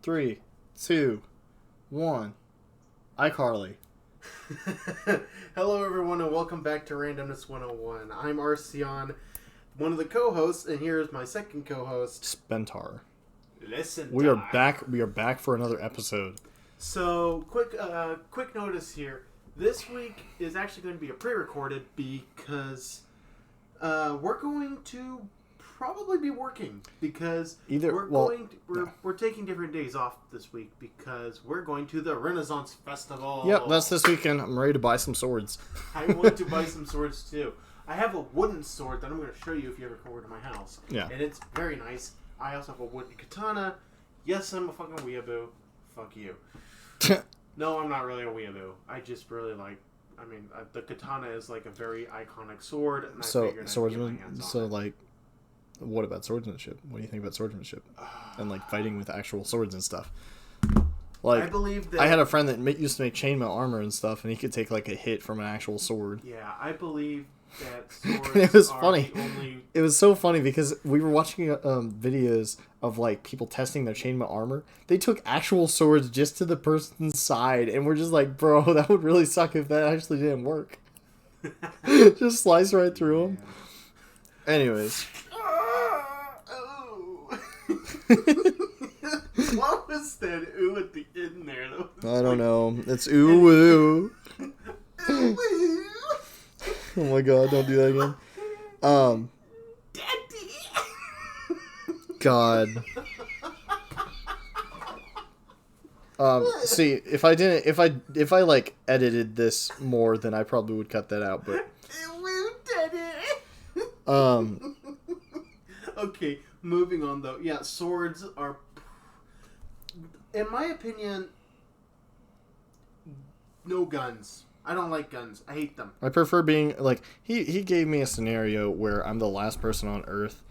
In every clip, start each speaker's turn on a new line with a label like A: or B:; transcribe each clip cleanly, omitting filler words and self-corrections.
A: 3, 2, 1. iCarly.
B: Hello everyone and welcome back to Randomness101. I'm Arceaion, one of the co-hosts, and here is my second co-host,
A: Spentaurthecentaur.
B: Listen.
A: We are back. We are back for another episode.
B: So, quick notice here. This week is actually going to be a pre-recorded because we're going to probably be working because we're taking different days off this week because we're going to the Renaissance Festival.
A: Yep, that's this weekend. I'm ready to buy some swords.
B: I want to buy some swords too. I have a wooden sword that I'm going to show you if you ever come over to my house.
A: Yeah.
B: And it's very nice. I also have a wooden katana. Yes, I'm a fucking weeaboo. Fuck you. No, I'm not really a weeaboo. I just really like... the katana is like a very iconic sword. And
A: what about swordsmanship? What do you think about swordsmanship? And like fighting with actual swords and stuff. Like,
B: I believe that...
A: I had a friend that used to make chainmail armor and stuff, and he could take like a hit from an actual sword.
B: Yeah, I believe that swords
A: it was
B: are
A: funny.
B: The only...
A: It was so funny because we were watching videos of like people testing their chainmail armor. They took actual swords just to the person's side, and we're just like, bro, that would really suck if that actually didn't work. Just slice right through them. Anyways.
B: What was that ooh at the end there?
A: I don't know. It's ooh woo. Oh my god, don't do that again.
B: Daddy.
A: God. See, if I like edited this more, then I probably would cut that out, but
B: okay, moving on though. Yeah, swords are, in my opinion, no guns. I don't like guns. I hate them.
A: I prefer being like he gave me a scenario where I'm the last person on Earth,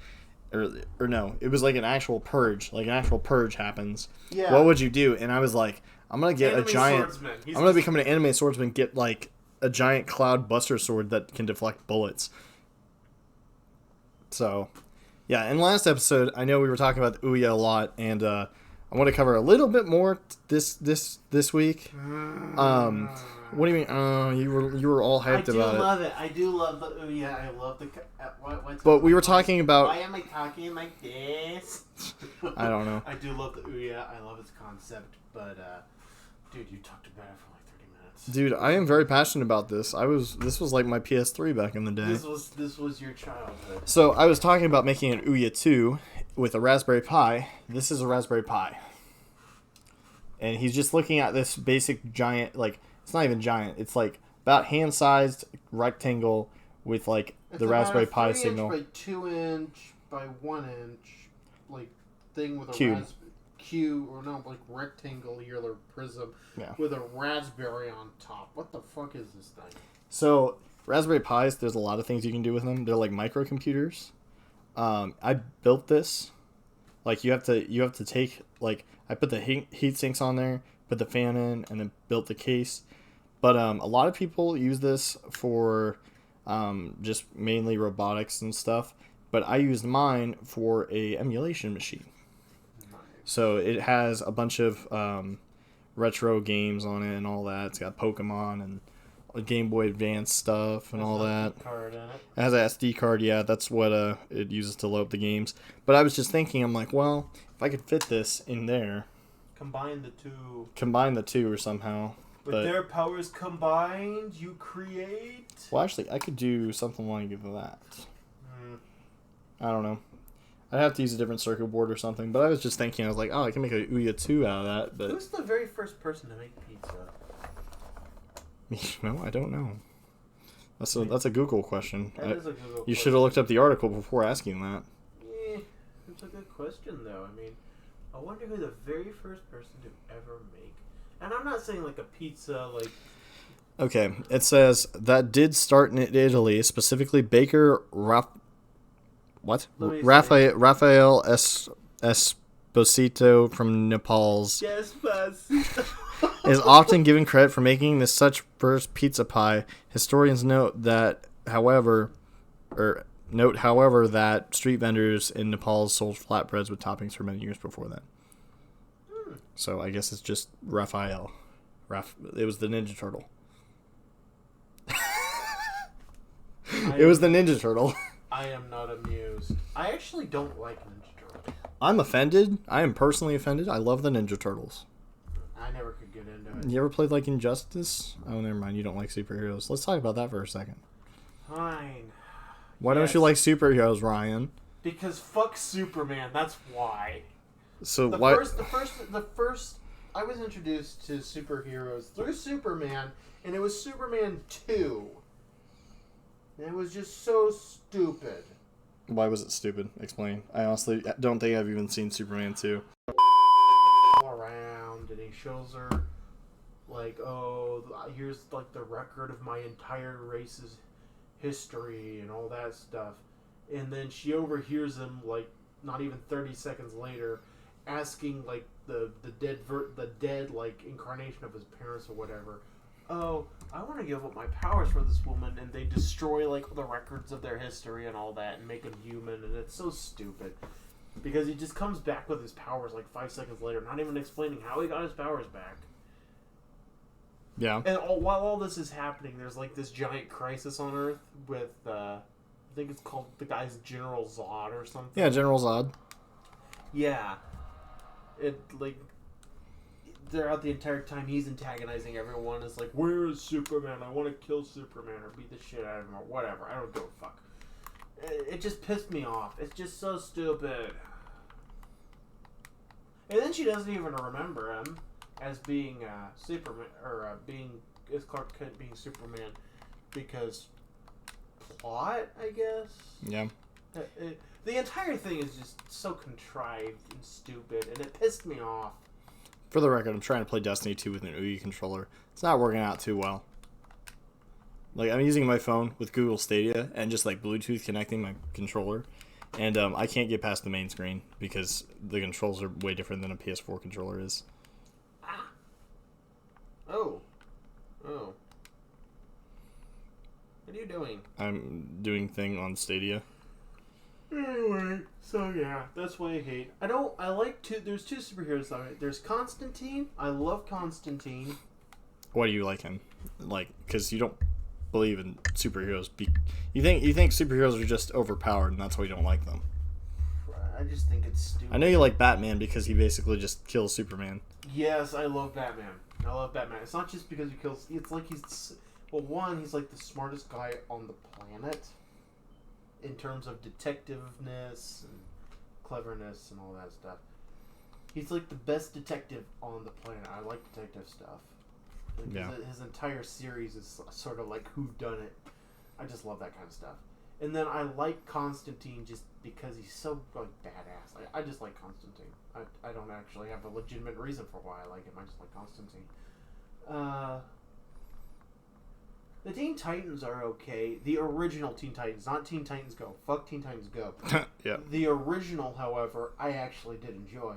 A: or no, it was like an actual purge. Like an actual purge happens.
B: Yeah.
A: What would you do? And I was like, I'm gonna get
B: Anime
A: a giant.
B: swordsman.
A: I'm gonna become an anime swordsman. Get like a giant cloud buster sword that can deflect bullets. So, yeah. In last episode, I know we were talking about the Ouya a lot, and I want to cover a little bit more this week. What do you mean? You were all hyped about it.
B: I do love it. I do love the Ouya. I love the.
A: But we were talking about.
B: Why am I talking like this?
A: I don't know.
B: I do love the Ouya. I love its concept, but dude, you talked about it for like 30 minutes.
A: Dude, I am very passionate about this. This was like my PS3 back in the day.
B: This was your childhood.
A: So I was talking about making an Ouya 2 with a Raspberry Pi. This is a Raspberry Pi. And he's just looking at this basic giant, like, it's not even giant. It's like about hand-sized rectangle with like the Raspberry Pi signal.
B: It's about 3 inch by 2 inch by 1 inch, like thing with a rectangular prism with a raspberry on top. What the fuck is this thing?
A: So Raspberry Pis, there's a lot of things you can do with them. They're like microcomputers. I built this. Like you have to take, like, I put the heat sinks on there, put the fan in, and then built the case. But a lot of people use this for just mainly robotics and stuff. But I used mine for a emulation machine. Nice. So it has a bunch of retro games on it and all that. It's got Pokemon and Game Boy Advance stuff and all that.
B: Card in it.
A: It has an SD card, yeah. That's what it uses to load up the games. But I was just thinking, I'm like, well, if I could fit this in there.
B: Combine the two
A: or somehow.
B: With their powers combined, you create...
A: Well, actually, I could do something like that. I don't know. I'd have to use a different circuit board or something. But I was just thinking, I was like, oh, I can make a Ouya 2 out of that. But
B: who's the very first person to make pizza?
A: No, I don't know. That's a Google question.
B: That is a Google question.
A: You should have looked up the article before asking that.
B: Yeah, it's a good question, though. I mean, I wonder who the very first person to ever make. And I'm not saying like a pizza, like...
A: Okay, it says that did start in Italy, specifically baker Raphael Esposito from Nepal's.
B: Despacito.
A: Is often given credit for making the such first pizza pie. Historians note, however, that street vendors in Nepal sold flatbreads with toppings for many years before that. So I guess it's just Raphael. It was the Ninja Turtle. It was the Ninja Turtle.
B: I am not amused. I actually don't like Ninja Turtles.
A: I'm offended. I am personally offended. I love the Ninja Turtles.
B: I never could get into it.
A: You ever played like Injustice? Oh, never mind. You don't like superheroes. Let's talk about that for a second.
B: Fine.
A: Why don't you like superheroes, Ryan?
B: Because fuck Superman. That's why.
A: So
B: the
A: why?
B: The first I was introduced to superheroes through Superman, and it was Superman 2. And it was just so stupid.
A: Why was it stupid? Explain. I honestly don't think I've even seen Superman 2.
B: All around, and he shows her, like, oh, here's, like, the record of my entire race's history and all that stuff. And then she overhears him, like, not even 30 seconds later, asking, like, the dead, like, incarnation of his parents or whatever, oh, I want to give up my powers for this woman, and they destroy, like, the records of their history and all that, and make him human, and it's so stupid. Because he just comes back with his powers, like, 5 seconds later, not even explaining how he got his powers back.
A: Yeah.
B: And while all this is happening, there's, like, this giant crisis on Earth with, I think it's called, the guy's General Zod or something.
A: Yeah, General Zod.
B: Yeah. It, like, throughout the entire time he's antagonizing everyone. It's like, where is Superman? I want to kill Superman or beat the shit out of him or whatever. I don't give a fuck. It just pissed me off. It's just so stupid. And then she doesn't even remember him as being Superman, or as Clark Kent being Superman, because plot, I guess.
A: Yeah.
B: The entire thing is just so contrived and stupid, and it pissed me off.
A: For the record, I'm trying to play Destiny 2 with an Ouya controller. It's not working out too well. Like, I'm using my phone with Google Stadia and just, like, Bluetooth connecting my controller. And I can't get past the main screen because the controls are way different than a PS4 controller is.
B: Ah. Oh. What are you doing?
A: I'm doing thing on Stadia.
B: Anyway, so yeah, that's why I hate. There's two superheroes on it. There's Constantine. I love Constantine.
A: Why do you like him? Like, because you don't believe in superheroes. You think superheroes are just overpowered, and that's why you don't like them.
B: I just think it's stupid.
A: I know you like Batman because he basically just kills Superman.
B: Yes, I love Batman. I love Batman. It's not just because he kills. It's like he's like the smartest guy on the planet. In terms of detectiveness and cleverness and all that stuff. He's like the best detective on the planet. I like detective stuff. Like
A: yeah.
B: His entire series is sort of like whodunit. I just love that kind of stuff. And then I like Constantine just because he's so like badass. I just like Constantine. I don't actually have a legitimate reason for why I like him. I just like Constantine. The Teen Titans are okay. The original Teen Titans, not Teen Titans Go. Fuck Teen Titans Go.
A: Yeah.
B: The original, however, I actually did enjoy.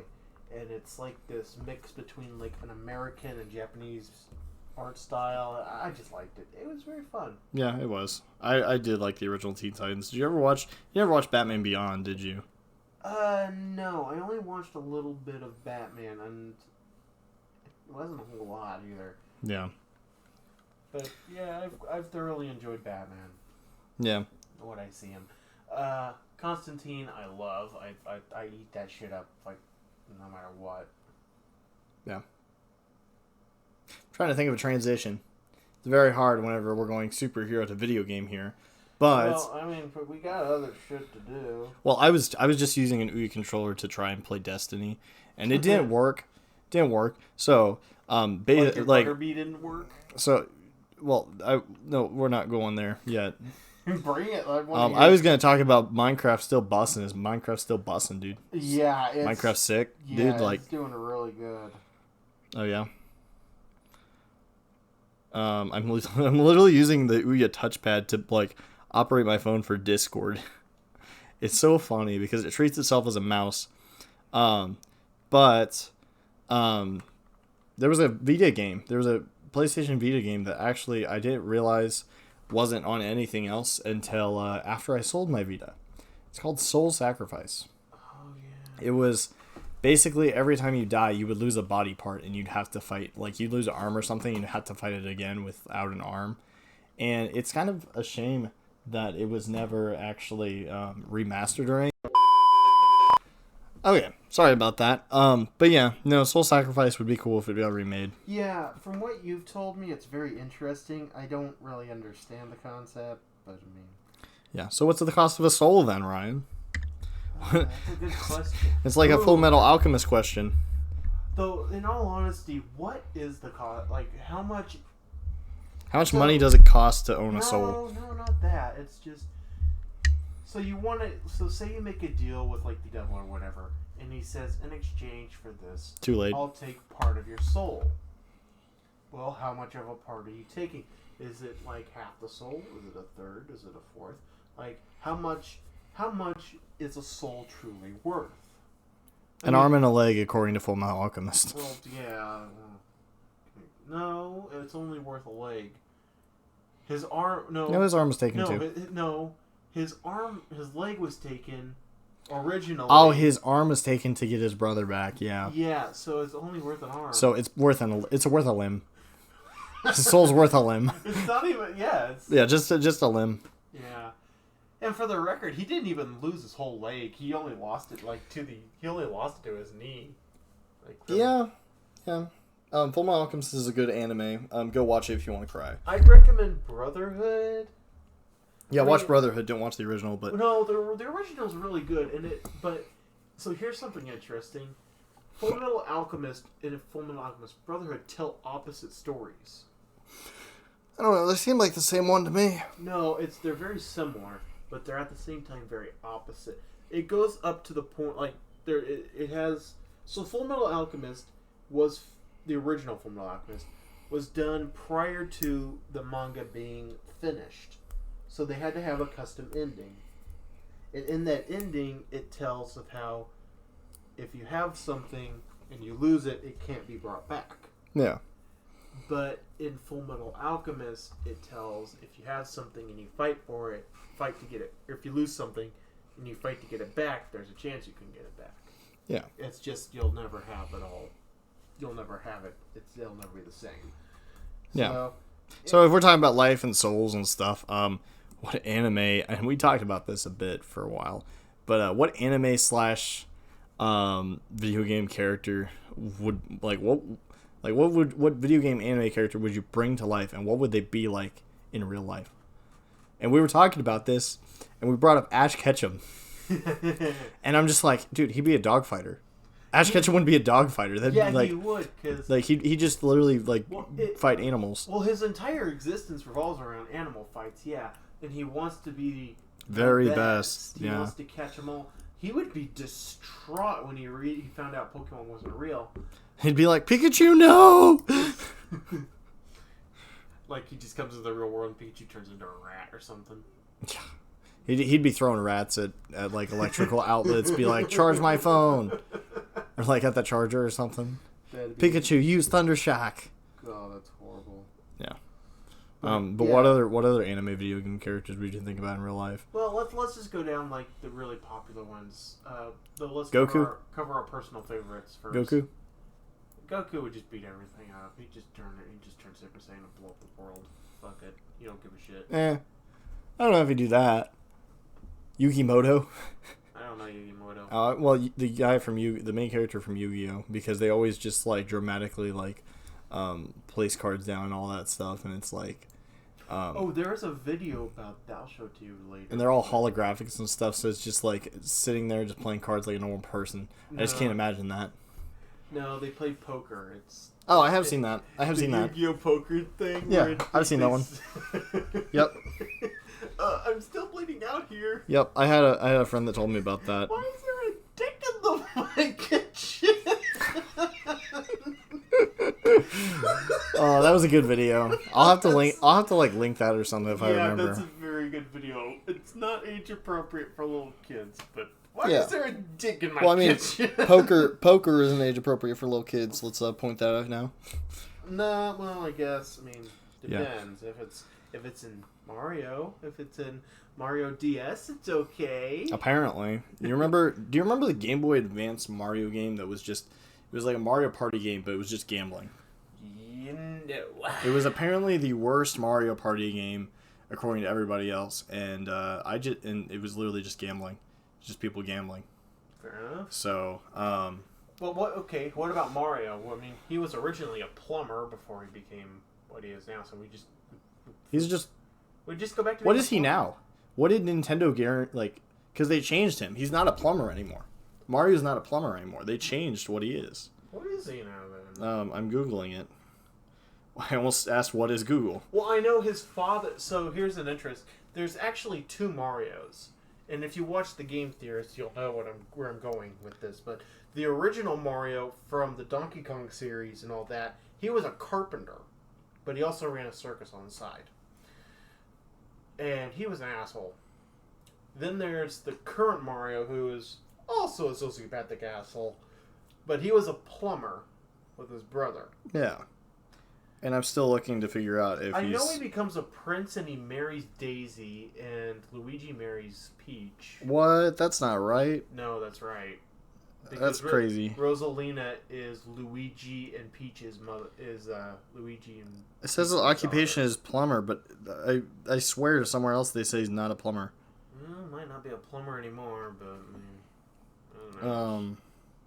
B: And it's like this mix between like an American and Japanese art style. I just liked it. It was very fun.
A: Yeah, it was. I did like the original Teen Titans. Did you ever watch Batman Beyond, did you?
B: No. I only watched a little bit of Batman, and it wasn't a whole lot either.
A: Yeah.
B: But yeah, I've thoroughly enjoyed Batman.
A: Yeah.
B: When I see him, Constantine, I love. I eat that shit up like no matter what.
A: Yeah. I'm trying to think of a transition. It's very hard whenever we're going superhero to video game here, but
B: well, I mean, we got other shit to do.
A: Well, I was just using an Ouya controller to try and play Destiny, and it didn't work. So
B: Like Butterbee didn't work.
A: So. Well, no, we're not going there yet.
B: Bring it.
A: I was gonna talk about Minecraft still busting. Is Minecraft still busting, dude?
B: Yeah,
A: Minecraft's sick, dude. Like,
B: it's doing really good.
A: Oh yeah. I'm literally using the Ouya touchpad to like operate my phone for Discord. It's so funny because it treats itself as a mouse. But there was a Vita game. There was a PlayStation Vita game that actually I didn't realize wasn't on anything else until after I sold my Vita. It's called Soul Sacrifice.
B: Oh yeah.
A: It was basically every time you die, you would lose a body part, and you'd have to fight. Like, you'd lose an arm or something, and you'd have to fight it again without an arm. And it's kind of a shame that it was never actually remastered or anything. Okay, sorry about that. But yeah, no, Soul Sacrifice would be cool if it got remade.
B: Yeah, from what you've told me, it's very interesting. I don't really understand the concept, but I mean...
A: Yeah, so what's the cost of a soul then, Ryan?
B: That's a good question.
A: It's like a Full Metal Alchemist question.
B: Though, in all honesty, what is the cost? Like, how much...
A: How much money does it cost to own a soul?
B: No, not that. It's just... So you want to... So say you make a deal with, like, the devil or whatever, and he says, in exchange for this...
A: Too late.
B: I'll take part of your soul. Well, how much of a part are you taking? Is it, like, half the soul? Is it a third? Is it a fourth? Like, how much is a soul truly worth?
A: An arm and a leg, according to Full Metal Alchemist.
B: Well, yeah. No, it's only worth a leg. His arm... No,
A: his arm was taken too.
B: His leg was taken originally.
A: Oh, his arm was taken to get his brother back, yeah.
B: Yeah, so it's only worth an arm.
A: So it's worth a limb. His soul's worth a limb.
B: It's not even... Yeah,
A: just a limb.
B: Yeah. And for the record, he didn't even lose his whole leg. He only lost it he only lost it to his knee. Like,
A: yeah. Full Metal Alchemist is a good anime. Go watch it if you want to cry.
B: I'd recommend Brotherhood.
A: Yeah, watch Brotherhood. Don't watch the original, but
B: no, the original's really good. So here's something interesting. Full Metal Alchemist and Full Metal Alchemist Brotherhood tell opposite stories.
A: I don't know. They seem like the same one to me.
B: No, they're very similar, but they're at the same time very opposite. It goes up to the point it has. So Full Metal Alchemist was the original Full Metal Alchemist was done prior to the manga being finished, so they had to have a custom ending. And in that ending, it tells of how if you have something and you lose it, it can't be brought back.
A: Yeah.
B: But in Full Metal Alchemist, it tells if you have something and you fight for it, fight to get it. Or if you lose something and you fight to get it back, there's a chance you can get it back.
A: Yeah.
B: It's just you'll never have it all. You'll never have it. It'll never be the same.
A: Yeah. So if we're talking about life and souls and stuff, what anime? And we talked about this a bit for a while, but what anime / video game character would what video game anime character would you bring to life, and what would they be like in real life? And we were talking about this, and we brought up Ash Ketchum, and I'm just like, dude, he'd be a dog fighter. Ash Ketchum wouldn't be a dog fighter. That'd be like,
B: he would, cause
A: he just literally fight animals.
B: Well, his entire existence revolves around animal fights, yeah, and he wants to be
A: very
B: the
A: best.
B: He wants to catch them all. He would be distraught when he found out Pokemon wasn't real.
A: He'd be like, Pikachu, no!
B: Like, he just comes to the real world and Pikachu turns into a rat or something.
A: He'd be throwing rats at like electrical outlets, be like, charge my phone! Or like at the charger or something. Pikachu, use Thundershock!
B: Oh, that's horrible.
A: Yeah. But what other anime video game characters would you think about in real life?
B: Well, let's just go down like the really popular ones. Let's
A: Goku?
B: cover our personal favorites first. Goku would just beat everything up. He just turns Super Saiyan and blow up the world. Fuck it. You don't give a shit.
A: I don't know if he'd do that. Yukimoto?
B: I don't know Yugioh.
A: Well, the guy the main character from Yu-Gi-Oh, because they always just like dramatically like place cards down and all that stuff, and it's like
B: there is a video about that. I'll show it to you later.
A: And they're all holographics and stuff, so it's just like sitting there just playing cards like a normal person. I just can't imagine that.
B: No, they play poker.
A: I have seen that. I have seen that.
B: Yu-Gi-Oh poker thing.
A: Yeah, I've seen that one. Yep.
B: I'm still bleeding out here.
A: Yep, I had a friend that told me about that.
B: Why is there a dick in the kitchen?
A: Oh, that was a good video. I'll have to link that or something if I remember.
B: Yeah, that's a very good video. It's not age appropriate for little kids, but why is there a dick in my kitchen?
A: poker isn't age appropriate for little kids. Let's point that out now.
B: No, well, I guess. I mean, depends. If it's in Mario. If it's in Mario DS, it's okay.
A: Apparently. Do you remember the Game Boy Advance Mario game that was just... It was like a Mario Party game, but it was just gambling. It was apparently the worst Mario Party game, according to everybody else, and it was literally just gambling. Just people gambling.
B: Fair enough.
A: So,
B: Well, what about Mario? Well, I mean, he was originally a plumber before he became what he is now, so we just go back to...
A: What is he now? What did Nintendo guarantee, like... Because they changed him. He's not a plumber anymore. Mario's not a plumber anymore. They changed what he is.
B: What is he now, then?
A: I'm Googling it. I almost asked, what is Google?
B: Well, I know his father... So, here's an interest. There's actually 2 Marios. And if you watch the Game Theorist, you'll know where I'm going with this. But the original Mario from the Donkey Kong series and all that, he was a carpenter. But he also ran a circus on the side. And he was an asshole. Then there's the current Mario, who is also a sociopathic asshole. But he was a plumber with his brother.
A: Yeah. And I'm still looking to figure out if
B: I know he becomes a prince and he marries Daisy and Luigi marries Peach.
A: What? That's not right.
B: No, that's right.
A: That's crazy.
B: Rosalina is Luigi and Peach is Luigi and...
A: It says his occupation is plumber, but I swear somewhere else they say he's not a plumber.
B: Well, might not be a plumber anymore, but I don't know.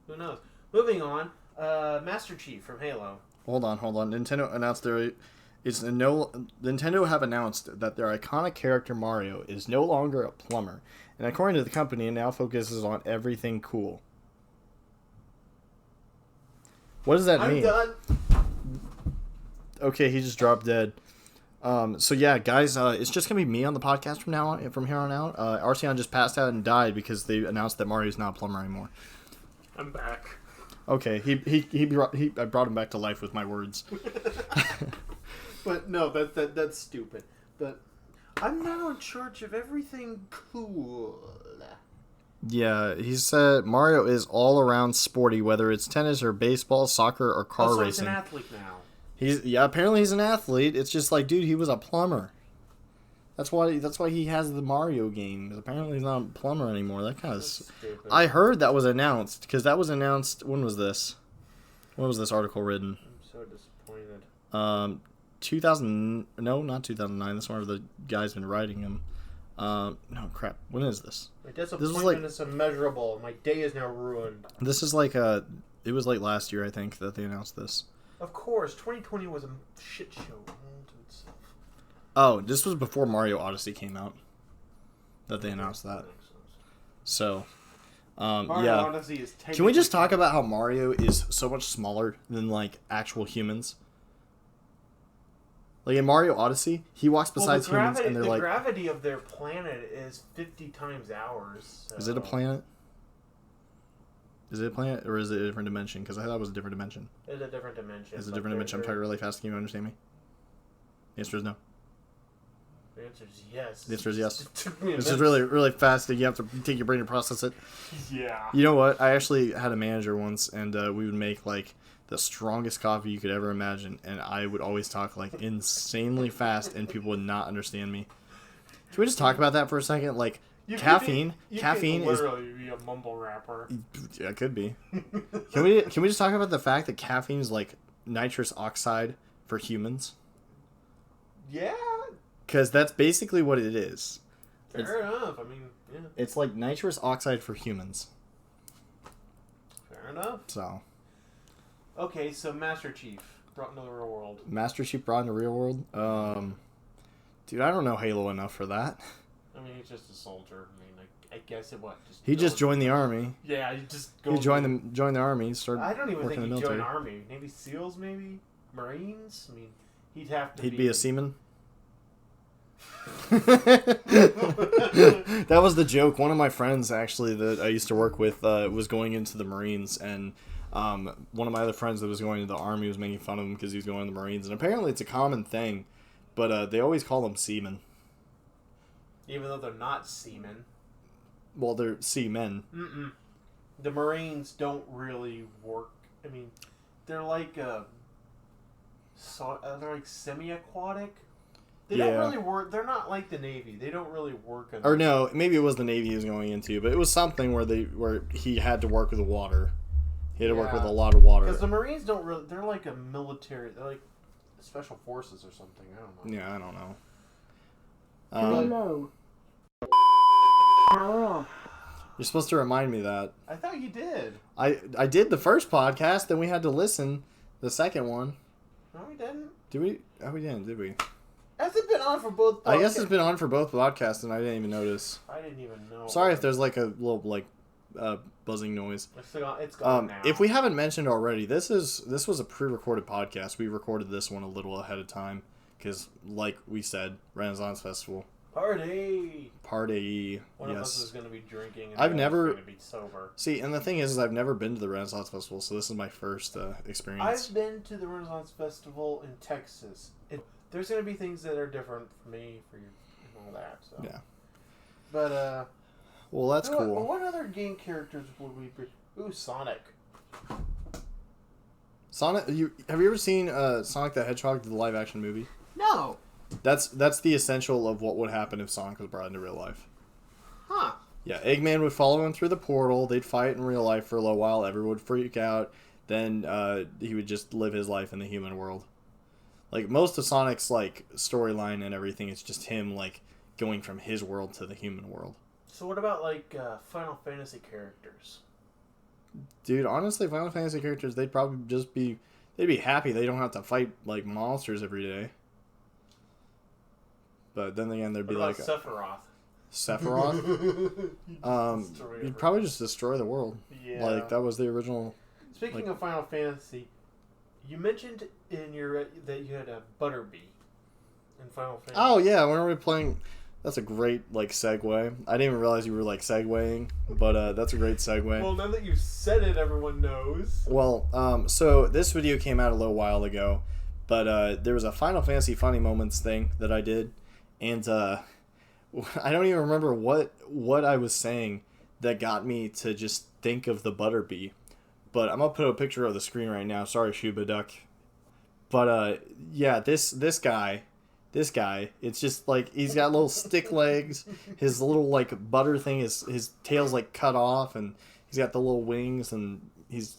B: Who knows? Moving on, Master Chief from Halo.
A: Hold on. Nintendo announced Nintendo have announced that their iconic character Mario is no longer a plumber, and according to the company, it now focuses on everything cool. What does that mean?
B: I'm done.
A: Okay, he just dropped dead. So yeah, guys, it's just gonna be me on the podcast from here on out. Arceaion just passed out and died because they announced that Mario's not a plumber anymore.
B: I'm back.
A: Okay, I brought him back to life with my words.
B: But no, that's stupid. But I'm now in charge of everything cool.
A: Yeah, he said Mario is all around sporty, whether it's tennis or baseball, soccer or car racing.
B: He's an athlete now.
A: Apparently he's an athlete. It's just like, dude, he was a plumber. That's why he has the Mario game. Apparently he's not a plumber anymore. That kind of...
B: Stupid.
A: I heard that was announced, because that was announced... When was this? When was this article written?
B: I'm so disappointed.
A: 2000... No, not 2009. That's whenever the guy's been writing him. No, crap. When is this?
B: My disappointment is immeasurable. My day is now ruined.
A: This is like a... It was like last year, I think, that they announced this.
B: Of course, 2020 was a shit show unto itself.
A: Oh, this was before Mario Odyssey came out. That they announced that. So,
B: Mario Odyssey is
A: Can we just talk about how Mario is so much smaller than, like, actual humans? Like, in Mario Odyssey, he walks beside humans and they're like...
B: The gravity of their planet is 50 times ours. So.
A: Is it a planet? Is it a planet, or is it a different dimension? Because I thought it was a different dimension.
B: It's a different dimension.
A: It's a different dimension. I'm talking really fast. Can you understand me? The answer is no.
B: The answer is yes.
A: The answer is yes. It's just really, really fast. You have to take your brain to process it.
B: Yeah.
A: You know what? I actually had a manager once, and we would make, like, the strongest coffee you could ever imagine, and I would always talk, like, insanely fast, and people would not understand me. Can we just talk about that for a second? Like... Caffeine
B: could
A: is
B: literally be a mumble rapper.
A: Yeah, it could be. Can we just talk about the fact that caffeine is like nitrous oxide for humans?
B: Yeah.
A: Because that's basically what it is.
B: Fair enough. I mean, yeah.
A: It's like nitrous oxide for humans.
B: Fair enough.
A: So.
B: Okay, so Master Chief brought into the real world.
A: Master Chief brought into the real world? Dude, I don't know Halo enough for that.
B: I mean, he's just a soldier. I mean, I guess it what?
A: He just joined the army.
B: Yeah, he just
A: joined the army. Started.
B: I don't even
A: working
B: think
A: in the
B: he'd
A: military.
B: join army. Maybe SEALs, maybe Marines. I mean, he'd have to.
A: He'd be a seaman. That was the joke. One of my friends, actually, that I used to work with, was going into the Marines, and one of my other friends that was going to the army was making fun of him because he was going to the Marines, and apparently it's a common thing, but they always call them seamen.
B: Even though they're not seamen.
A: Well, they're seamen.
B: Mm-mm. The Marines don't really work. I mean, they're like they're like semi-aquatic. They don't really work. They're not like the Navy. They don't really work.
A: Or no, maybe it was the Navy he was going into, but it was something where he had to work with the water. He had to work with a lot of water.
B: Because the Marines don't really... They're like a military... They're like special forces or something. I don't know.
A: Yeah, I don't know.
C: Hello. Power off.
A: You're supposed to remind me that.
B: I thought you did.
A: I did the first podcast, then we had to listen the second one.
B: No, we didn't.
A: Did we? Oh, we didn't, did we?
B: Has it been on for both podcasts?
A: I guess it's been on for both podcasts, and I didn't even notice.
B: I didn't even know.
A: Sorry if there's like a little buzzing noise.
B: It's gone now.
A: If we haven't mentioned already, this was a pre-recorded podcast. We recorded this one a little ahead of time because, like we said, Renaissance Festival.
B: Party. One of us is going to be drinking. And
A: I've never
B: going to be sober.
A: See, and the thing is I've never been to the Renaissance Festival, so this is my first experience.
B: I've been to the Renaissance Festival in Texas. There's going to be things that are different for me, for you, and all that. So. Yeah. But
A: well, that's cool.
B: What other game characters would we be? Ooh, Sonic.
A: Sonic. Have you ever seen Sonic the Hedgehog, the live action movie?
B: No.
A: That's the essential of what would happen if Sonic was brought into real life.
B: Huh.
A: Yeah, Eggman would follow him through the portal. They'd fight in real life for a little while. Everyone would freak out. Then he would just live his life in the human world. Like most of Sonic's like storyline and everything, it's just him like going from his world to the human world.
B: So what about like Final Fantasy characters?
A: Dude, honestly, Final Fantasy characters, they'd probably just be happy they don't have to fight like monsters every day. But then again, there'd be like
B: Sephiroth.
A: Sephiroth? You'd probably just destroy the world.
B: Yeah.
A: Like that was the original.
B: Speaking of Final Fantasy, you mentioned in your that you had a Butterbee in Final Fantasy.
A: Oh yeah, when we were playing. That's a great like segue. I didn't even realize you were like segueing, but that's a great segue.
B: Well, now that you said it, everyone knows.
A: Well, so this video came out a little while ago, but there was a Final Fantasy Funny Moments thing that I did, and I don't even remember what I was saying that got me to just think of the Butterbee. But I'm gonna put a picture of the screen right now. Sorry, Shuba Duck. But yeah, this guy, it's just like he's got little stick legs. His little like butter thing is his tail's like cut off, and he's got the little wings, and he's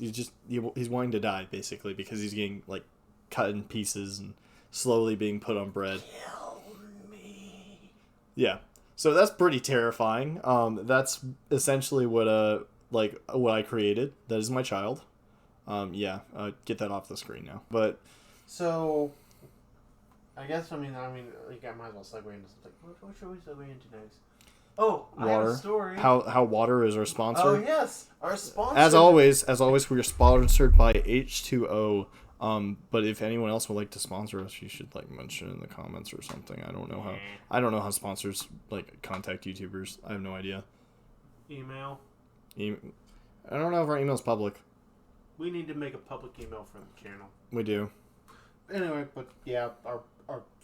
A: wanting to die basically because he's getting like cut in pieces and slowly being put on bread.
B: Kill me.
A: Yeah, so that's pretty terrifying. That's essentially what I created. That is my child. Yeah, get that off the screen now. But
B: so. I guess, I mean, like, I might as well segue into something. What should we segue into next? Oh, water. I have a story.
A: How water is our sponsor.
B: Oh, yes. Our sponsor.
A: As always, we're sponsored by H2O. But if anyone else would like to sponsor us, you should, like, mention it in the comments or something. I don't know how sponsors, like, contact YouTubers. I have no idea.
B: Email.
A: I don't know if our email's public.
B: We need to make a public email for the channel.
A: We do.
B: Anyway, but yeah, our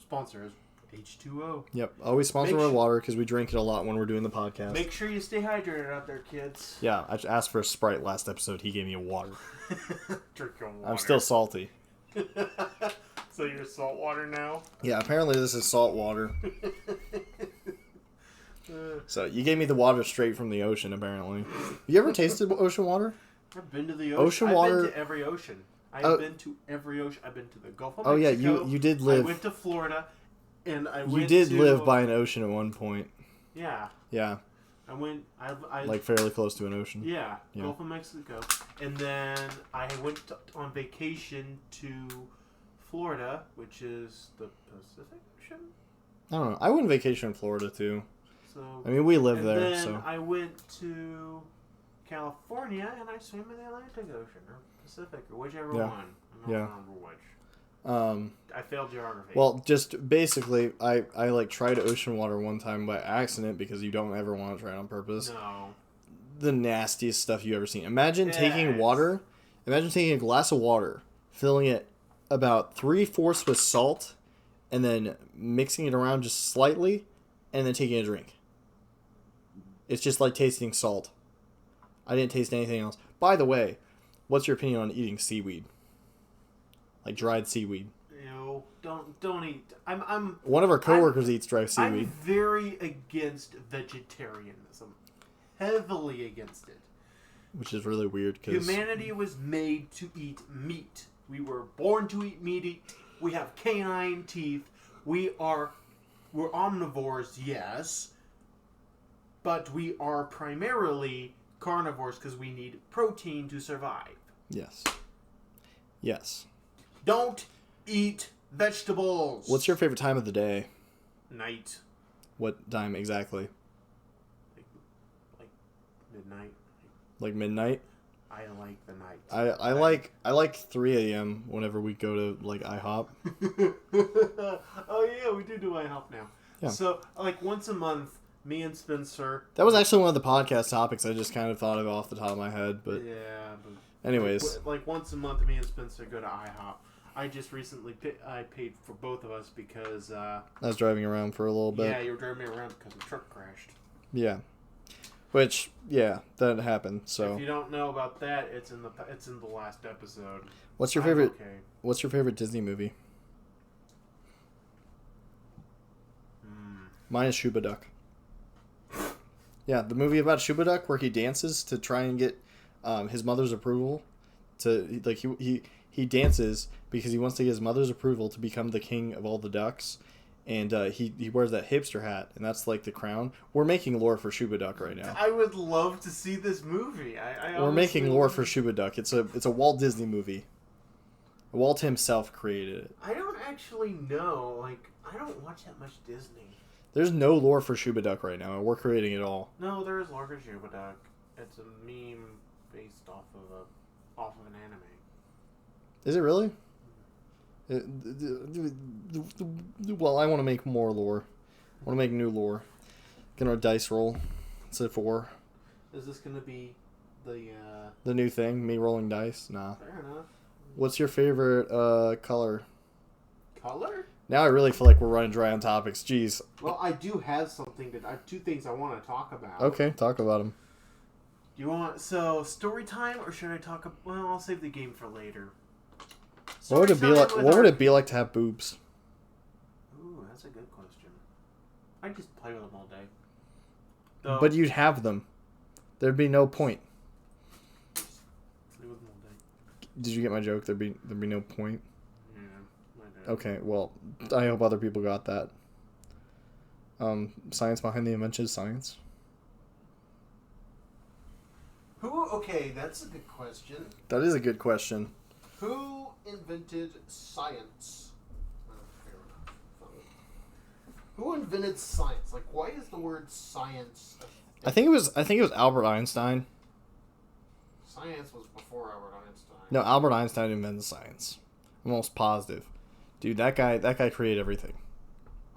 B: sponsor is H2O.
A: Yep, always sponsor our water because we drink it a lot when we're doing the podcast.
B: Make sure you stay hydrated out there, kids.
A: Yeah, I asked for a Sprite last episode. He gave me a water.
B: Drink your water.
A: I'm still salty.
B: So you're salt water now?
A: Yeah, apparently this is salt water. So you gave me the water straight from the ocean, apparently. You ever tasted ocean water?
B: I've been to the ocean. I've been to every ocean. I've been to every ocean. I've been to the Gulf of Mexico.
A: Oh yeah, you did live.
B: I went to Florida, and
A: You did live by an ocean at one point.
B: Yeah.
A: Yeah.
B: I went. I
A: like fairly close to an ocean.
B: Yeah, Gulf of Mexico, and then I went on vacation to Florida, which is the Pacific Ocean.
A: I don't know. I went vacation in Florida too.
B: So
A: I mean, we live there.
B: Then
A: so
B: I went to California, and I swam in the Atlantic Ocean or Pacific or whichever one. I don't remember which. I failed geography.
A: Well, just basically, I like tried ocean water one time by accident because you don't ever want to try it on purpose.
B: No.
A: The nastiest stuff you ever seen. Imagine taking a glass of water, filling it about 3/4 with salt, and then mixing it around just slightly, and then taking a drink. It's just like tasting salt. I didn't taste anything else. By the way, what's your opinion on eating seaweed? Like dried seaweed.
B: Ew. Don't eat. I'm.
A: One of our coworkers eats dry seaweed.
B: I'm very against vegetarianism. Heavily against it.
A: Which is really weird because
B: Humanity was made to eat meat. We were born to eat meat. We have canine teeth. We're omnivores, yes, but we are primarily carnivores because we need protein to survive.
A: Yes. Yes.
B: Don't eat vegetables.
A: What's your favorite time of the day?
B: Night?
A: What time exactly?
B: Like midnight.
A: Like midnight?
B: I like the night.
A: I like 3 a.m. whenever we go to like IHOP.
B: Oh yeah, we do IHOP now.
A: Yeah.
B: So like once a month, me and Spencer.
A: That was actually one of the podcast topics I just kind of thought of off the top of my head, but
B: Yeah. But
A: anyways,
B: like once a month, me and Spencer go to IHOP. I just recently I paid for both of us because.
A: I was driving around for a little bit.
B: Yeah, you were driving me around because the truck crashed.
A: Yeah. Which, yeah, that happened. So.
B: If you don't know about that, it's in the last episode.
A: What's your favorite?
B: Okay.
A: What's your favorite Disney movie? Mine is Shuba Duck. Yeah, the movie about Shuba Duck where he dances to try and get his mother's approval. To like he dances because he wants to get his mother's approval to become the king of all the ducks. And he wears that hipster hat, and that's like the crown. We're making lore for Shuba Duck right now.
B: I would love to see this movie.
A: We're making lore for Shuba Duck. It's a Walt Disney movie. Walt himself created it.
B: I don't actually know. Like, I don't watch that much Disney.
A: There's no lore for Shuba Duck right now, and we're creating it all.
B: No, there is lore for Shuba Duck. It's a meme based off of an anime.
A: Is it really? Well, I want to make more lore. I want to make new lore. Get our dice roll. It's a 4.
B: Is this gonna be
A: the new thing? Me rolling dice? Nah.
B: Fair enough.
A: What's your favorite color?
B: Color?
A: Now I really feel like we're running dry on topics. Jeez.
B: Well, I do have I have 2 things I want to talk about.
A: Okay, talk about them.
B: You want story time, or should I talk? Well, I'll save the game for later.
A: What would it be like? What would it be like to have boobs?
B: Ooh, that's a good question. I just play with them all day.
A: But you'd have them. There'd be no point.
B: Play with them all day.
A: Did you get my joke? There'd be no point.
B: Yeah, I did.
A: Okay, well, I hope other people got that. Science behind the invention of science.
B: Okay, that's a good question.
A: That is a good question.
B: Who invented science? Fair enough. Who invented science? Like, why is the word science?
A: I think it was Albert Einstein.
B: Science was before Albert Einstein.
A: No, Albert Einstein invented science. I'm almost positive. Dude, that guy created everything.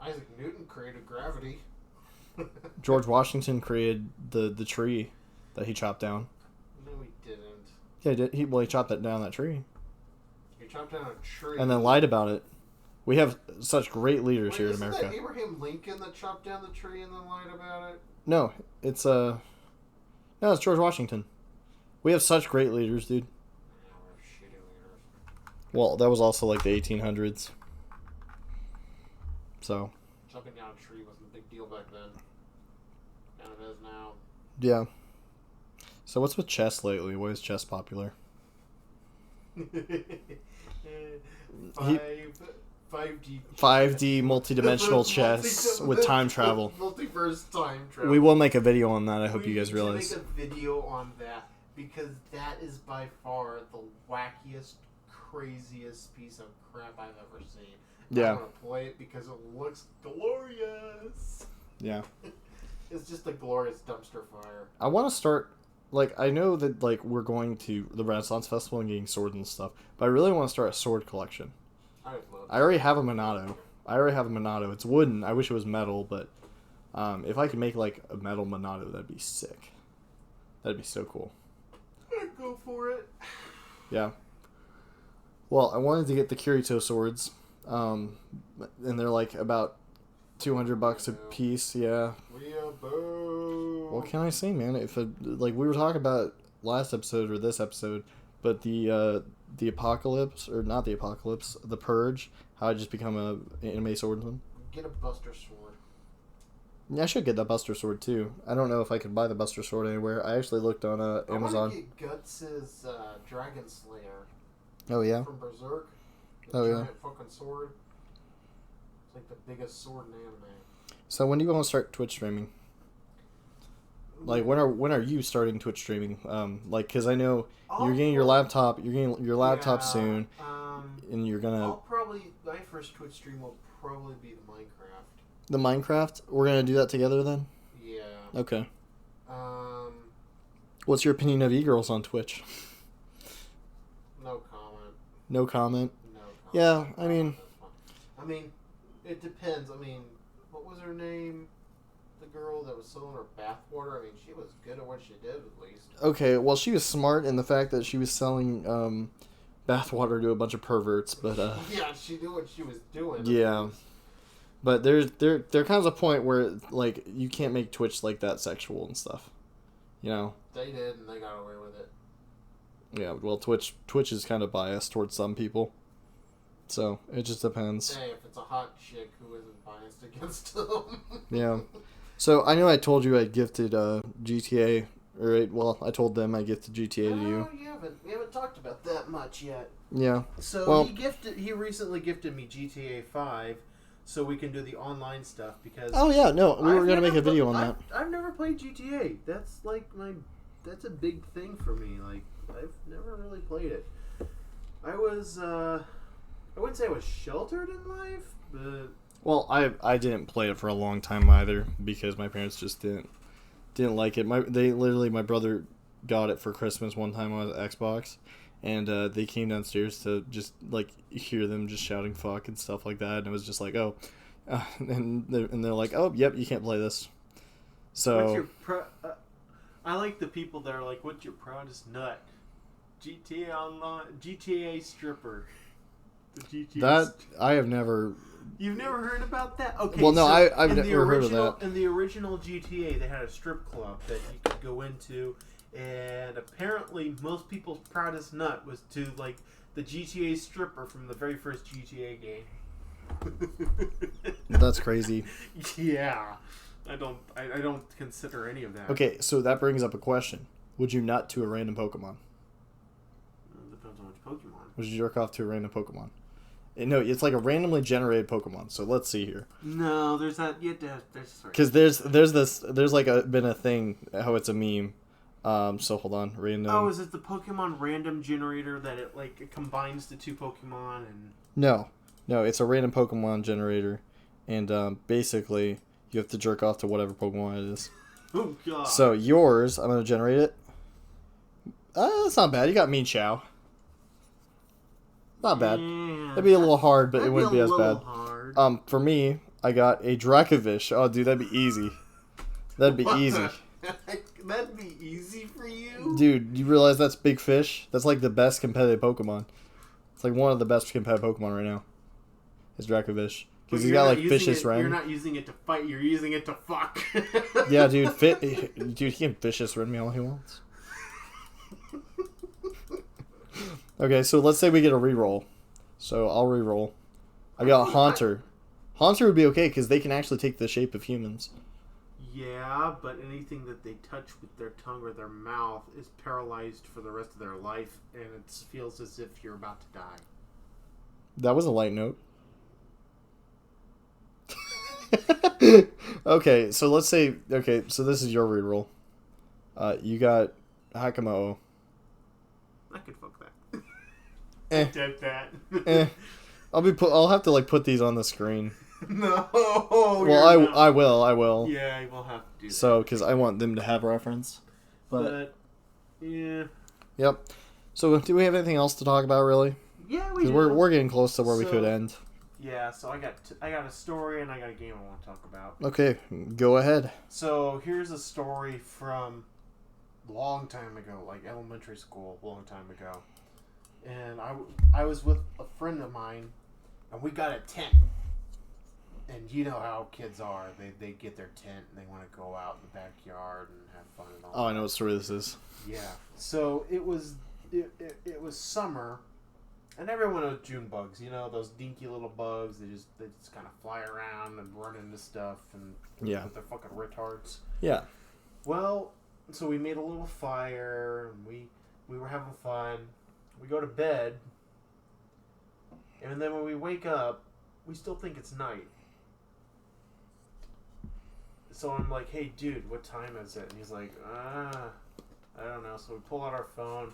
B: Isaac Newton created gravity.
A: George Washington created the tree that he chopped down.
B: No, he didn't.
A: Yeah, he chopped down that tree.
B: He chopped down a tree.
A: And then lied about it. We have such great leaders here in
B: Isn't
A: America.
B: that Abraham Lincoln that chopped down the tree and then lied about it?
A: No, it's George Washington. We have such great leaders, dude.
B: Yeah, we're shitty leaders.
A: Well, that was also like the 1800s. So.
B: Chopping down a tree wasn't a big deal back then. And it is now.
A: Yeah. So what's with chess lately? Why is chess popular? 5D multi-dimensional chess with time travel.
B: Multiverse time travel.
A: We will make a video on that. I hope you guys realize.
B: We need to make a video on that because that is by far the wackiest, craziest piece of crap I've ever seen.
A: Yeah.
B: I want to play it because it looks glorious.
A: Yeah.
B: It's just a glorious dumpster fire.
A: I want to start. Like, I know that, like, we're going to the Renaissance Festival and getting swords and stuff, but I really want to start a sword collection. I already have a Monado. It's wooden. I wish it was metal, but if I could make, like, a metal Monado, that'd be sick. That'd be so cool.
B: I'd go for it.
A: Yeah. Well, I wanted to get the Kirito swords, and they're, like, about $200 a piece, yeah. What can I say, man? If we were talking about last episode or this episode, but the the Apocalypse, or not the Apocalypse, the Purge, how I just become a anime swordsman.
B: Get a Buster Sword.
A: Yeah, I should get that Buster Sword too. I don't know if I could buy the Buster Sword anywhere. I actually looked on Amazon.
B: I want to get Guts' Dragon Slayer.
A: Oh yeah.
B: From Berserk.
A: Oh yeah.
B: Giant fucking sword. It's like the biggest sword in anime.
A: So when do you want to start Twitch streaming? Like when are you starting Twitch streaming? Like because I know you're getting your laptop. You're getting your laptop soon, and you're gonna.
B: I'll probably my first Twitch stream will probably be the Minecraft.
A: The Minecraft. We're gonna do that together then.
B: Yeah.
A: Okay. What's your opinion of e-girls on Twitch?
B: No comment.
A: No comment.
B: No comment.
A: Yeah, I mean,
B: it depends. What was her name? The girl that was selling her bathwater. She was good at what she did, at least.
A: Okay, well, she was smart in the fact that she was selling bathwater to a bunch of perverts, but
B: yeah, she knew what she was doing.
A: Yeah, but there comes a point where like you can't make Twitch like that sexual and stuff, you know.
B: They did, and they got away with it.
A: Yeah, well, Twitch is kind of biased towards some people, so it just depends.
B: Hey, if it's a hot chick, who isn't biased against them?
A: Yeah. So I know I told you I gifted GTA, or I told them I gifted GTA to you.
B: We haven't talked about that much yet.
A: Yeah.
B: So he recently gifted me GTA 5, so we can do the online stuff because.
A: Oh yeah, no, we were gonna make a video on that.
B: I've never played GTA. That's like that's a big thing for me. Like I've never really played it. I wouldn't say I was sheltered in life, but.
A: Well, I didn't play it for a long time either because my parents just didn't like it. My brother got it for Christmas one time on Xbox, and they came downstairs to just like hear them just shouting fuck and stuff like that, and it was just like and they're like, oh yep, you can't play this. So
B: I like the people that are like, what's your proudest nut? GTA Online, GTA stripper. The GTA
A: I have never.
B: You've never heard about that? Okay.
A: Well, no,
B: so
A: I've never heard of that.
B: In the original GTA, they had a strip club that you could go into, and apparently most people's proudest nut was to like the GTA stripper from the very first GTA game.
A: That's crazy.
B: Yeah, I don't consider any of that.
A: Okay, so that brings up a question: would you nut to a random Pokemon?
B: It depends on which Pokemon.
A: Would you jerk off to a random Pokemon? No, it's like a randomly generated Pokemon. So let's see here.
B: No, there's that.
A: Because there's been a thing how it's a meme. So hold on, random.
B: Oh, is it the Pokemon random generator that it combines the two Pokemon and?
A: No, it's a random Pokemon generator, and basically you have to jerk off to whatever Pokemon it is.
B: Oh god.
A: So yours, I'm gonna generate it. That's not bad. You got Mean Chow. Not bad.
B: Yeah,
A: That'd be a little hard, but it wouldn't be as bad.
B: Hard.
A: For me, I got a Dracovish. Oh, dude, that'd be easy. That'd be easy.
B: That'd be easy for you?
A: Dude, you realize that's Big Fish? That's like the best competitive Pokemon. It's like one of the best competitive Pokemon right now. Is Dracovish. Because he's got like Vicious Ren.
B: You're not using it to fight, you're using it to fuck.
A: Yeah, dude. Dude, he can Vicious Ren me all he wants. Okay, so let's say we get a reroll. So I'll reroll. I got Haunter. Haunter would be okay because they can actually take the shape of humans.
B: Yeah, but anything that they touch with their tongue or their mouth is paralyzed for the rest of their life, and it feels as if you're about to die.
A: That was a light note. Okay, so let's say... Okay, so this is your reroll. You got Hakamo.
B: I could fuck that.
A: Did
B: that.
A: I'll have to like put these on the screen.
B: No.
A: Well, I will.
B: Yeah, we'll have to do that.
A: So, because I want them to have reference. But
B: yeah.
A: Yep. So, do we have anything else to talk about, really?
B: Yeah, we do.
A: We're getting close to where we could end.
B: Yeah. So I got a story and I got a game I want to talk about.
A: Okay, go ahead.
B: So here's a story from a long time ago, like elementary school, a long time ago. And I was with a friend of mine, and we got a tent. And you know how kids are. They get their tent, and they want to go out in the backyard and have fun and all that.
A: I know what story this is.
B: Yeah. So it was summer, And everyone knows June bugs. You know, those dinky little bugs. They just kind of fly around and run into stuff and with their fucking retards.
A: Yeah.
B: Well, so we made a little fire. And we were having fun. We go to bed. And then when we wake up, we still think it's night. So I'm like, hey, dude, what time is it? And he's like, I don't know. So we pull out our phone.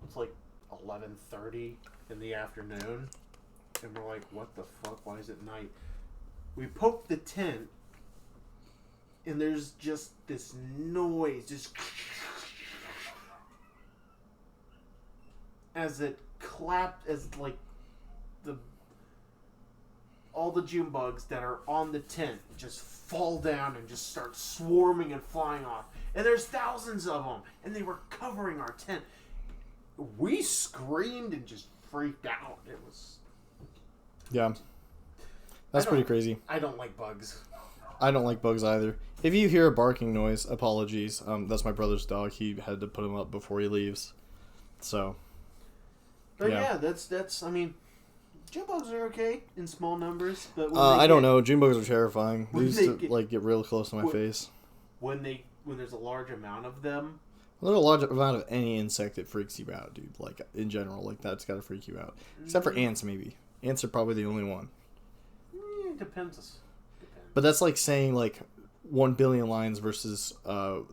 B: It's like 11:30 in the afternoon. And we're like, what the fuck? Why is it night? We poke the tent. And there's just this noise. Just as it clapped, as like all the June bugs that are on the tent just fall down and just start swarming and flying off. And there's thousands of them. And they were covering our tent. We screamed and just freaked out. It was...
A: Yeah. That's pretty crazy.
B: I don't like bugs.
A: I don't like bugs either. If you hear a barking noise, apologies. That's my brother's dog. He had to put him up before he leaves. So...
B: But yeah, that's I mean... June bugs are okay in small numbers, but
A: I don't know. June bugs are terrifying. They used to get real close to my face.
B: When there's a large amount of them,
A: there's a large amount of any insect that freaks you out, dude. Like in general, like that's gotta freak you out. Except for ants, maybe. Ants are probably the only one.
B: Depends.
A: But that's like saying like 1 billion lions versus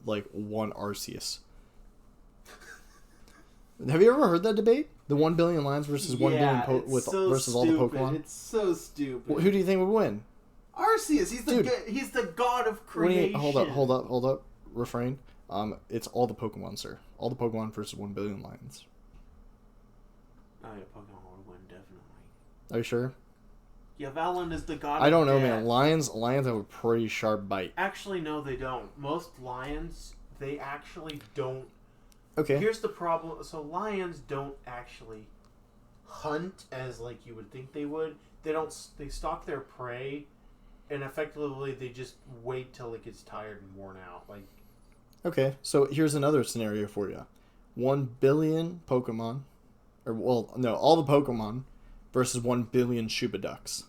A: like one Arceus. Have you ever heard that debate? The 1 billion lions versus 1 billion versus all the Pokemon?
B: It's so stupid.
A: Well, who do you think would win?
B: Arceus. He's the god of creation.
A: Hold up. Refrain. It's all the Pokemon, sir. All the Pokemon versus 1 billion lions.
B: Oh yeah, Pokemon would win, definitely.
A: Are you sure?
B: Yeah, Valen is the god
A: I don't
B: of
A: know,
B: death.
A: man. Lions have a pretty sharp bite.
B: Actually, no, they don't. Most lions, they actually don't.
A: Okay.
B: Here's the problem. So lions don't actually hunt as like you would think they would. They stalk their prey, and effectively they just wait till it gets tired and worn out. Like.
A: Okay, so here's another scenario for you: 1 billion Pokemon, all the Pokemon versus 1 billion Shuba Ducks.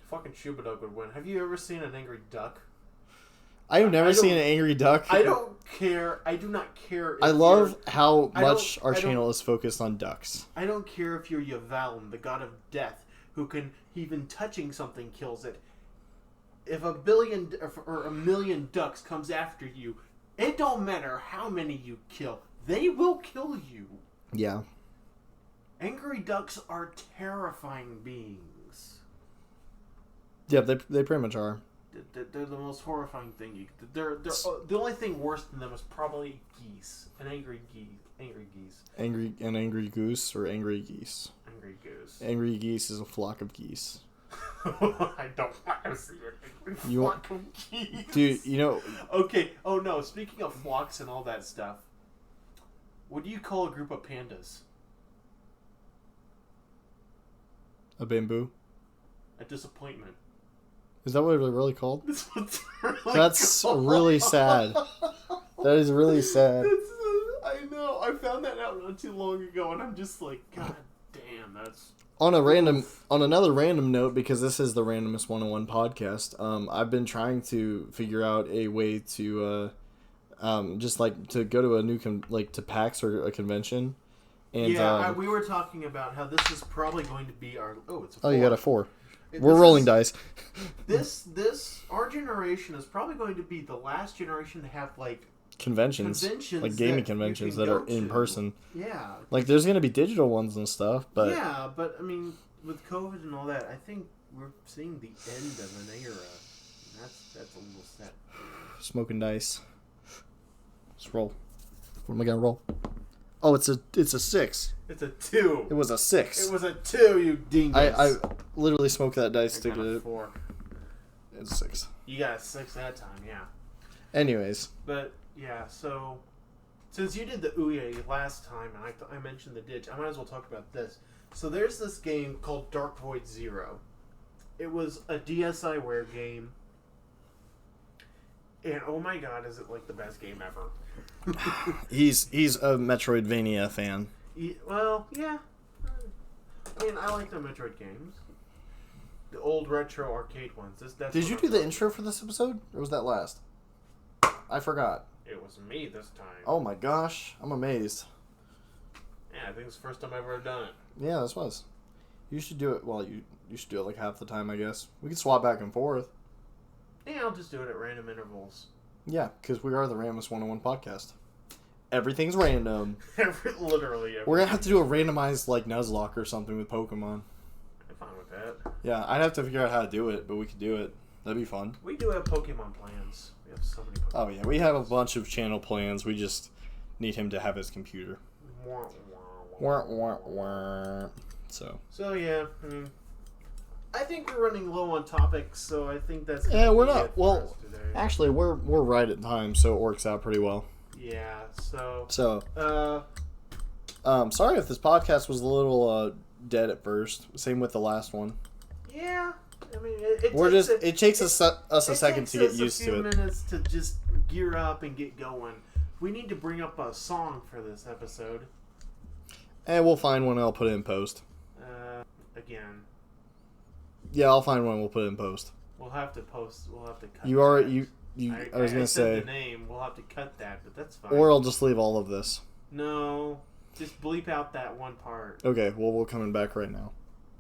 B: Fucking Shuba Duck would win. Have you ever seen an angry duck?
A: I've never seen an angry duck.
B: I don't care. I do not care.
A: I love how much our channel is focused on ducks.
B: I don't care if you're Yugioh, the god of death, who can even touching something kills it. If a billion or a million ducks comes after you, it don't matter how many you kill. They will kill you.
A: Yeah.
B: Angry ducks are terrifying beings.
A: Yeah, they pretty much are.
B: They're the most horrifying thing. They're the only thing worse than them is probably geese. An angry geese.
A: Angry goose or angry geese.
B: Angry goose.
A: Angry geese is a flock of geese.
B: I don't want to see an angry flock of geese.
A: Dude, you know.
B: Okay. Oh no. Speaking of flocks and all that stuff, what do you call a group of pandas?
A: A bamboo.
B: A disappointment.
A: Is that what it's really called?
B: That's
A: really sad. That is really sad.
B: I know. I found that out not too long ago, and I'm just like, God damn, that's...
A: On another random note, because this is the Randomness101 podcast, I've been trying to figure out a way to, just like to go to a new to PAX or a convention, and
B: we were talking about how this is probably going to be our. Oh, it's a 4.
A: Oh, you got a 4. We're rolling dice.
B: Our generation is probably going to be the last generation to have like
A: conventions like gaming conventions that are in person.
B: Yeah.
A: Like there's going to be digital ones and stuff, but
B: yeah, but I mean, with COVID and all that, I think we're seeing the end of an era. That's a little sad.
A: Smoking dice. Let's roll. What am I gonna roll? Oh, it's a 6.
B: It's a 2.
A: It was a 6.
B: It was a 2, you dingus.
A: I literally smoked that dice
B: I
A: to
B: got a 4.
A: It's 6.
B: You got a 6 that time, yeah.
A: Anyways.
B: But yeah, so since you did the Ouye last time, and I mentioned the ditch, I might as well talk about this. So there's this game called Dark Void Zero. It was a DSiWare game, and oh my god, is it like the best game ever?
A: He's a Metroidvania fan.
B: Well, yeah. I mean, I like the Metroid games. The old retro arcade ones. That's
A: Did you do the intro for this episode? Or was that last? I forgot.
B: It was me this time.
A: Oh my gosh. I'm amazed.
B: Yeah, I think it's the first time I've ever done it.
A: Yeah, this was. You should do it, well, you should do it like half the time, I guess. We could swap back and forth.
B: Yeah, I'll just do it at random intervals.
A: Yeah, because we are the Randomness101 podcast. Everything's random.
B: Literally everything.
A: We're going to have to do a randomized, like, Nuzlocke or something with Pokemon.
B: I'm fine with that.
A: Yeah, I'd have to figure out how to do it, but we could do it. That'd be fun.
B: We do have Pokemon plans. We have so many Pokemon
A: Oh, yeah, we have a bunch of channel plans. We just need him to have his computer.
B: Wah,
A: Wah, wah, wah.
B: So yeah, I think we're running low on topics, so I think that's
A: We're
B: be
A: not.
B: it for
A: Well,
B: us today.
A: actually, we're right at time, so it works out pretty well.
B: Yeah, so
A: sorry if this podcast was a little dead at first. Same with the last one.
B: yeah, I mean,
A: It takes us a second to get used to it.
B: a few minutes to just gear up and get going. We need to bring up a song for this episode.
A: And we'll find one and I'll put it in post.
B: Again,
A: Yeah, I'll find one and we'll put it in post.
B: we'll have to post. We'll have to cut.
A: You are
B: that.
A: you. I was gonna
B: I said
A: say,
B: the name. We'll have to cut that, but that's fine.
A: or I'll just leave all of this.
B: No, just bleep out that one part.
A: Okay, well we're coming back right now.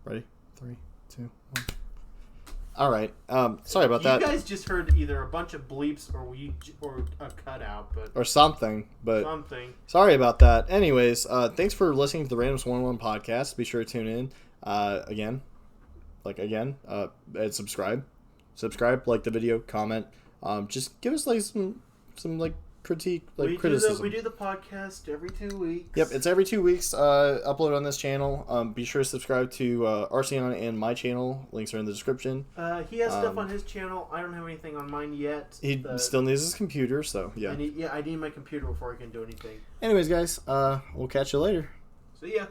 A: Ready? 3, 2, 1. All right. Sorry about that.
B: You guys just heard either a bunch of bleeps or a cutout, but
A: Or something, but
B: something.
A: sorry about that. Anyways, thanks for listening to the Randomness101 podcast. Be sure to tune in again, and subscribe. Subscribe, like the video, comment. Just give us like some like critique, like criticism.
B: We do the podcast every 2 weeks.
A: Yep, it's every 2 weeks. Upload on this channel. Be sure to subscribe to Arceaion and my channel. Links are in the description.
B: He has stuff on his channel. I don't have anything on mine yet.
A: He still needs his computer, so yeah.
B: I need my computer before I can do anything.
A: Anyways, guys, we'll catch you later.
B: See ya.